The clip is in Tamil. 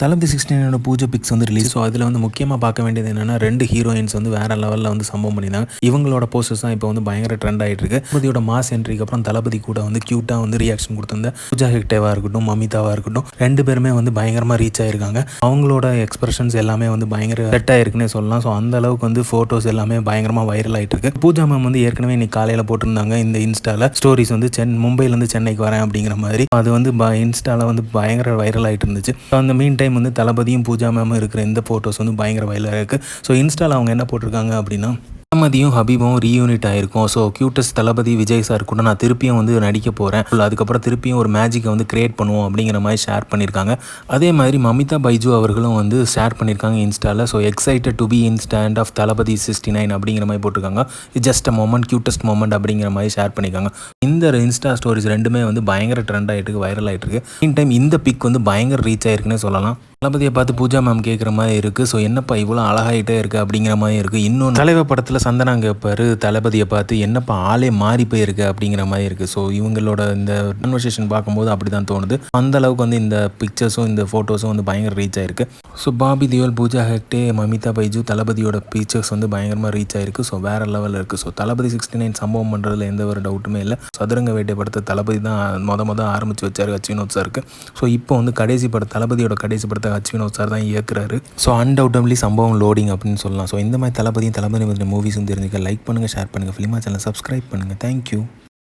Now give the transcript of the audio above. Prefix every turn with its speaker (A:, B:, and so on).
A: தளபதி 69 பூஜை பிக்ஸ் வந்து ரிலீஸ். ஸோ அதில் வந்து முக்கியமாக பார்க்க வேண்டியது என்னென்னா 2 ஹீரோயின்ஸ் வந்து வேறு லெவலில் வந்து சம்பவம் பண்ணியிருந்தாங்க. இவங்களோட போஸ்டர்ஸ் தான் இப்போ வந்து பயங்கர ட்ரெண்ட் ஆகிட்டு இருக்கு. தளபதியோட மாஸ் என்ட்ரிக்கு அப்புறம் தளபதி கூட வந்து க்யூட்டாக வந்து ரியாக்ஷன் கொடுத்திருந்த பூஜா ஹெக்டேவாக இருக்கட்டும், மமிதாவாக இருக்கட்டும், 2 பேருமே வந்து பயங்கரமாக ரீச் ஆகிருக்காங்க. அவங்களோட எக்ஸ்பிரஷன்ஸ் எல்லாமே வந்து பயங்கர செட் ஆகிருக்குன்னே சொல்லலாம். ஸோ அந்த அளவுக்கு வந்து ஃபோட்டோஸ் எல்லாமே பயங்கரமாக வைரல் ஆகிட்டு இருக்கு. பூஜா மேம் வந்து ஏற்கனவே இன்னைக்கு காலையில் போட்டிருந்தாங்க இந்த இன்ஸ்டாவில் ஸ்டோரிஸ் வந்து மும்பைலேருந்து சென்னைக்கு வரேன் அப்படிங்கிற மாதிரி. அது வந்து இன்ஸ்டாவில் வந்து பயங்கர வைரல் ஆகிட்டு இருந்துச்சு. அந்த மீன் டைம் வந்து தளபதியும் பூஜா மேமும் இருக்கிற இந்த ஃபோட்டோஸ் வந்து பயங்கர வைரலாக இருக்குது. ஸோ இன்ஸ்டாவில் அவங்க என்ன போட்டிருக்காங்க அப்படின்னா, தளபதியும் ஹபீபும் ரீயூனிட் ஆகிருக்கும். ஸோ கியூட்டஸ்ட் தளபதி விஜய் சார் கூட நான் திருப்பியும் வந்து நடிக்க போகிறேன், அதுக்கப்புறம் திருப்பியும் ஒரு மேஜிக்கை வந்து கிரியேட் பண்ணுவோம் அப்படிங்கிற மாதிரி ஷேர் பண்ணியிருக்காங்க. அதே மாதிரி மமிதா பைஜு அவர்களும் வந்து ஷேர் பண்ணியிருக்காங்க இன்ஸ்டாவில். So excited to be in stand of Thalapathy 69 அப்படிங்கிற மாதிரி போட்டிருக்காங்க. It's just a moment, cutest moment அப்படிங்கிற மாதிரி ஷேர் பண்ணியிருக்காங்க. இந்த இன்ஸ்டா ஸ்டோரிஸ் ரெண்டுமே வந்து பயங்கர ட்ரெண்ட் ஆகிட்டு இருக்கு, வைரல் ஆகிட்டு இருக்கு. மீன் டைம் இந்த பிக் வந்து பயங்கர ரீச் ஆயிருக்குன்னே சொல்லலாம். தளபதியை பார்த்து பூஜா மேம் கேட்குற மாதிரி இருக்குது. ஸோ என்னப்பா இவ்வளோ அழகாயிட்டே இருக்குது அப்படிங்கிற மாதிரி இருக்குது. இன்னொன்று தலைவர் படத்தில் சந்தனா கேட்பாரு தளபதியை பார்த்து, என்னப்பா ஆளே மாறி போயிருக்கு அப்படிங்கிற மாதிரி இருக்குது. ஸோ இவங்களோட இந்த கன்வர்சேஷன் பார்க்கும்போது அப்படி தான் தோணுது. அந்த அளவுக்கு வந்து இந்த பிக்சர்ஸும் இந்த ஃபோட்டோஸும் வந்து பயங்கர ரீச் ஆயிருக்கு. ஸோ பாபி தியோல், பூஜா ஹெக்டே, மமிதா பைஜு, தளபதியோட பிக்சர்ஸ் வந்து பயங்கரமாக ரீச் ஆயிருக்கு. ஸோ வேறு லெவலில் இருக்குது. ஸோ தளபதி 69 சம்பவம் பண்ணுறதுல எந்த ஒரு டவுட்டுமே இல்லை. சதுரங்க வேட்டை படத்தை தளபதி தான் மொதல் ஆரம்பித்து வச்சார் அச்வினோத் சாருக்கு. ஸோ இப்போ வந்து கடைசி படம் தளபதியோட கடைசி படத்தை அச்வினோத் சார் தான் இயக்குறாரு. ஸோ அன்டவுட்டபிளி சம்பவம் லோடிங் அப்படின்னு சொல்லலாம். ஸோ இந்த மாதிரி தளபதி மூவிஸும் தெரிஞ்சுக்க லைக் பண்ணுங்கள், ஷேர் பண்ணுங்கள், ஃபிலிமா சேனல் சப்ஸ்கிரைப் பண்ணுங்கள். தேங்க்யூ.